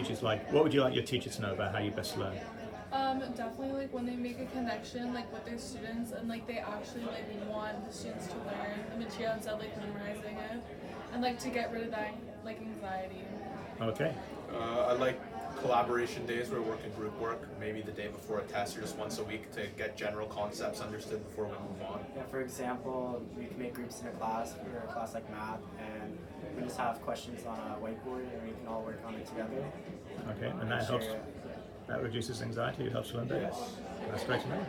Teachers like, what would you like your teacher to know about how you best learn? Definitely like when they make a connection like with their students and like they actually like want the students to learn the material instead of like memorizing it and like to get rid of that like anxiety. Okay. I like collaboration days where we work in group work, maybe the day before a test or just once a week to get general concepts understood before we move on. Yeah, for example, we can make groups in a class, or a class like math, and we just have questions on a whiteboard and we can all work on it together. Okay, and that helps. That reduces anxiety. It helps learn better. Yes. That's great to know.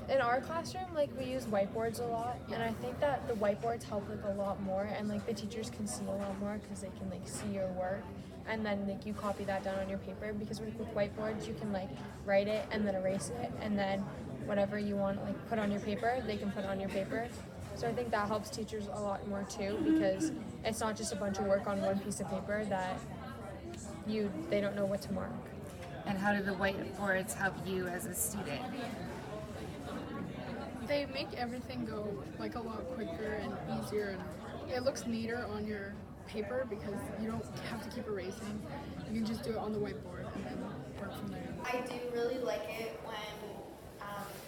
In our classroom, like we use whiteboards a lot, and I think that the whiteboards help like a lot more, and like the teachers can see a lot more because they can like see your work, and then like you copy that down on your paper. Because with whiteboards, you can like write it and then erase it, and then whatever you want like put on your paper, they can put on your paper. So I think that helps teachers a lot more too, because it's not just a bunch of work on one piece of paper that they don't know what to mark. And how do the whiteboards help you as a student? They make everything go like a lot quicker and easier, and it looks neater on your paper because you don't have to keep erasing. You can just do it on the whiteboard and then work from there. I do really like it when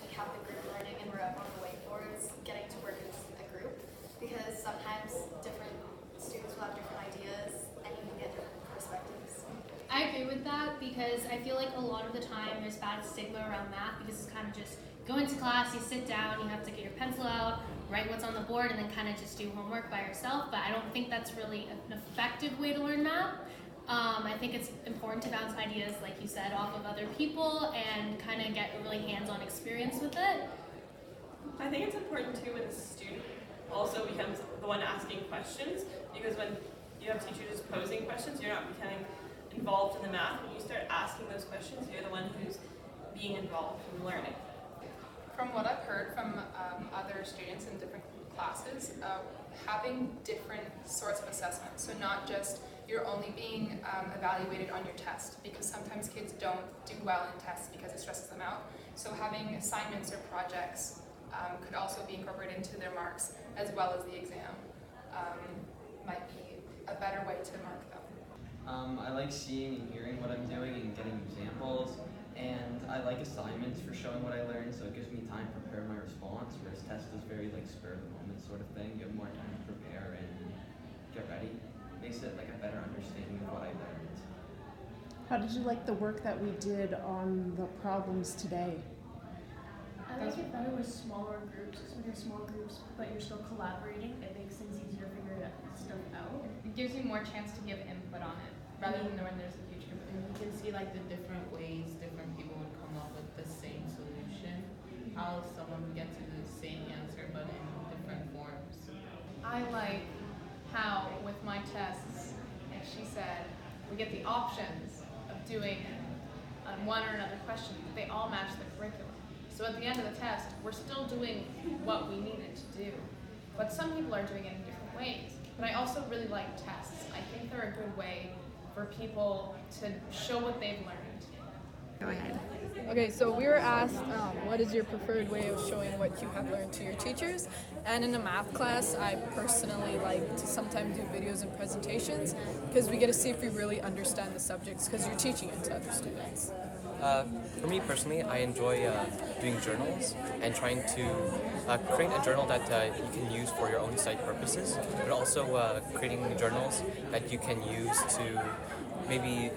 we have the group learning and we're up on the whiteboards getting to work as a group, because sometimes different students will have different ideas and you can get different perspectives. I agree with that because I feel like a lot of the time there's bad stigma around math because it's kind of just go into class, you sit down, you have to get your pencil out, write what's on the board, and then kind of just do homework by yourself. But I don't think that's really an effective way to learn math. I think it's important to bounce ideas, like you said, off of other people and kind of get a really hands-on experience with it. I think it's important too when the student also becomes the one asking questions, because when you have teachers just posing questions, you're not becoming involved in the math. When you start asking those questions, you're the one who's being involved in learning. From what I've heard from other students in different classes, having different sorts of assessments. So not just you're only being evaluated on your test, because sometimes kids don't do well in tests because it stresses them out. So having assignments or projects could also be incorporated into their marks as well as the exam might be a better way to mark them. I like seeing and hearing what I'm doing and getting examples, and I like assignments for showing what I learned, so it gives me time to prepare my response, whereas test is very like spur of the moment sort of thing. You have more time to prepare and get ready. Makes it like a better understanding of what I learned. How did you like the work that we did on the problems today? I like it better with smaller groups, because when you're small groups but you're still collaborating, it makes things easier to figure stuff out. It gives you more chance to give input on it, rather than when there's a huge group. And you can see like the different ways different people would come up with the same solution. How someone would get to the same answer but in different forms. I like how with my tests, like she said, we get the options of doing one or another question, but they all match the curriculum. So at the end of the test, we're still doing what we needed to do, but some people are doing it in different ways. But I also really like tests. I think they're a good way for people to show what they've learned. Go ahead. Okay, so we were asked, what is your preferred way of showing what you have learned to your teachers? And in a math class, I personally like to sometimes do videos and presentations because we get to see if we really understand the subjects because you're teaching it to other students. For me personally, I enjoy doing journals and trying to create a journal that you can use for your own site purposes, but also creating journals that you can use to maybe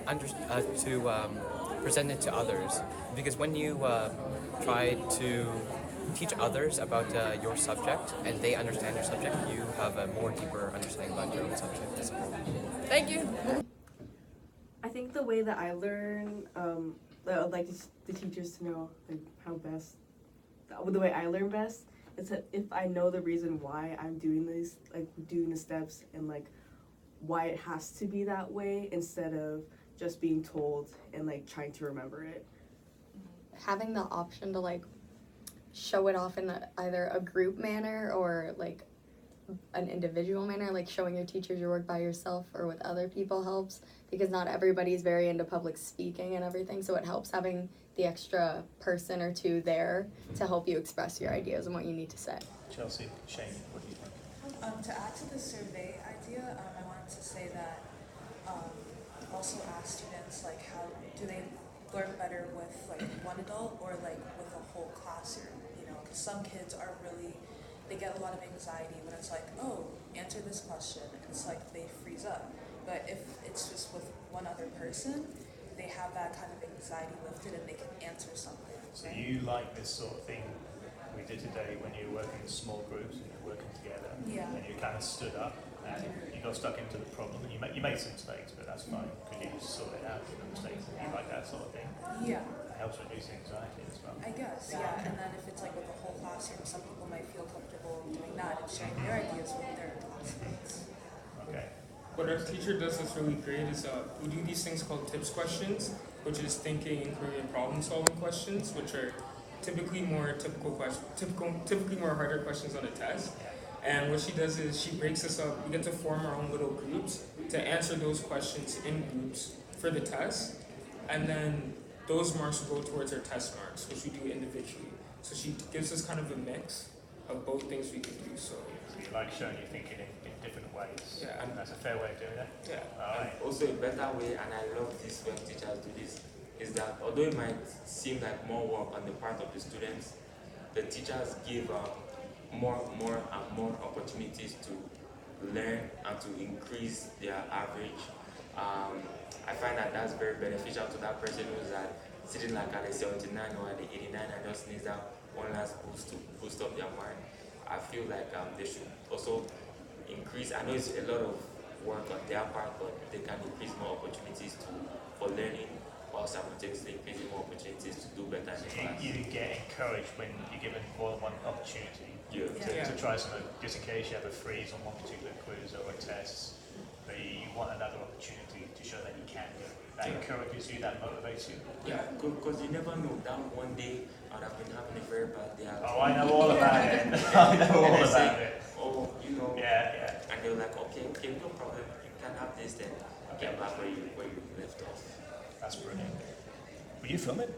present it to others. Because when you try to teach others about your subject and they understand your subject, you have a more deeper understanding about your own subject as well. Thank you. I think the way that I learn, I'd like the teachers to know like how best, the way I learn best, is that if I know the reason why I'm doing these, like doing the steps and like why it has to be that way instead of just being told and like trying to remember it. Having the option to like show it off in either a group manner or like an individual manner, like showing your teachers your work by yourself or with other people helps, because not everybody's very into public speaking and everything, so it helps having the extra person or two there to help you express your ideas and what you need to say. Chelsea, Shane, what do you think? To add to the survey idea, I wanted to say that also ask students like how do they learn better with like one adult or like with a whole classroom, you know, because some kids are really, they get a lot of anxiety when it's like, oh, answer this question, and it's like they freeze up. But if it's just with one other person, they have that kind of anxiety lifted and they can answer something. So you like this sort of thing we did today when you were working in small groups and you're working together, Yeah. and you kind of stood up and you got stuck into the problem, and you made some mistakes, but that's fine because you sorted out the mistakes. And you like that sort of thing. Yeah. It helps reduce anxiety as well. I guess, yeah. And then if it's like with the whole classroom, some people might feel comfortable doing that and sharing their ideas with their classmates. Okay. What our teacher does that's really great is we do these things called TIPS questions, which is thinking, inquiry, and problem-solving questions, which are typically more typically more harder questions on a test. And what she does is she breaks us up. We get to form our own little groups to answer those questions in groups for the test, and then those marks will go towards our test marks, which we do individually. So she gives us kind of a mix of both things we can do. So you like showing your thinking in different ways. Yeah, and that's a fair way of doing it. Yeah. All right. Also, a better way, and I love this when teachers do this, is that although it might seem like more work on the part of the students, the teachers give more and more opportunities to learn and to increase their average. I find that that's very beneficial to that person who's sitting like at a 79 or at the 89 and just needs that one last boost to boost up their mind. I feel like they should also increase. I know it's a lot of work on their part, but they can increase more opportunities for learning, while simultaneously increasing more opportunities to do better in the class. You get encouraged when you're given more than one opportunity to try something, just in case you have a freeze on one particular quiz or a test, but you want another opportunity to show that you can do it. That encourages you, that motivates you. Yeah, because you never know, that one day I would have been having a very bad day. Oh, I know all about it. I know all about it. Oh, you know. Yeah. And they're like, okay, no problem. You can have this then. Get back where you left off. That's brilliant. Were you filming?